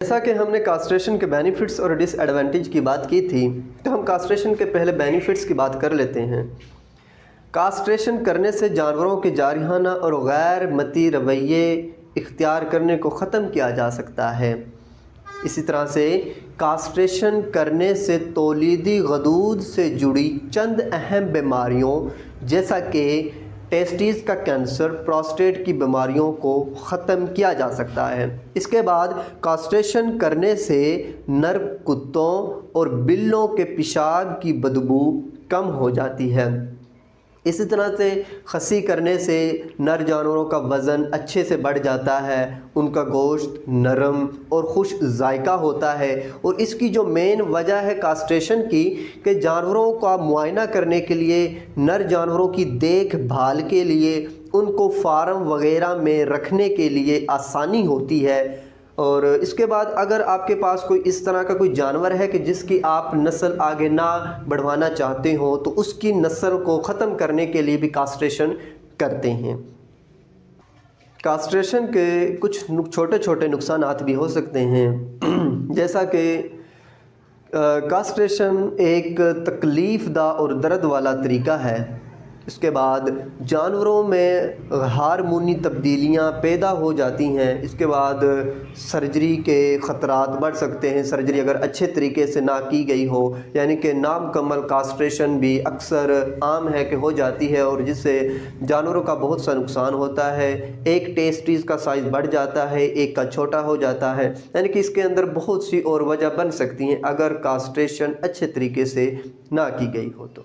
جیسا کہ ہم نے کاسٹریشن کے بینیفٹس اور ڈس ایڈوانٹیج کی بات کی تھی، تو ہم کاسٹریشن کے پہلے بینیفٹس کی بات کر لیتے ہیں۔ کاسٹریشن کرنے سے جانوروں کے جارحانہ اور غیر متی رویے اختیار کرنے کو ختم کیا جا سکتا ہے۔ اسی طرح سے کاسٹریشن کرنے سے تولیدی غدود سے جڑی چند اہم بیماریوں جیسا کہ ٹیسٹیز کا کینسر، پروسٹیٹ کی بیماریوں کو ختم کیا جا سکتا ہے۔ اس کے بعد کاسٹریشن کرنے سے نر کتوں اور بلوں کے پیشاب کی بدبو کم ہو جاتی ہے۔ اسی طرح سے خصی کرنے سے نر جانوروں کا وزن اچھے سے بڑھ جاتا ہے، ان کا گوشت نرم اور خوش ذائقہ ہوتا ہے۔ اور اس کی جو مین وجہ ہے کاسٹریشن کی، کہ جانوروں کا معائنہ کرنے کے لیے، نر جانوروں کی دیکھ بھال کے لیے، ان کو فارم وغیرہ میں رکھنے کے لیے آسانی ہوتی ہے۔ اور اس کے بعد اگر آپ کے پاس کوئی اس طرح کا کوئی جانور ہے کہ جس کی آپ نسل آگے نہ بڑھوانا چاہتے ہو، تو اس کی نسل کو ختم کرنے کے لیے بھی کاسٹریشن کرتے ہیں۔ کاسٹریشن کے کچھ چھوٹے چھوٹے نقصانات بھی ہو سکتے ہیں، جیسا کہ کاسٹریشن ایک تکلیف دہ اور درد والا طریقہ ہے۔ اس کے بعد جانوروں میں ہارمونی تبدیلیاں پیدا ہو جاتی ہیں۔ اس کے بعد سرجری کے خطرات بڑھ سکتے ہیں، سرجری اگر اچھے طریقے سے نہ کی گئی ہو، یعنی کہ نامکمل کاسٹریشن بھی اکثر عام ہے کہ ہو جاتی ہے، اور جس سے جانوروں کا بہت سا نقصان ہوتا ہے۔ ایک ٹیسٹیز کا سائز بڑھ جاتا ہے، ایک کا چھوٹا ہو جاتا ہے، یعنی کہ اس کے اندر بہت سی اور وجہ بن سکتی ہیں اگر کاسٹریشن اچھے طریقے سے نہ کی گئی ہو تو۔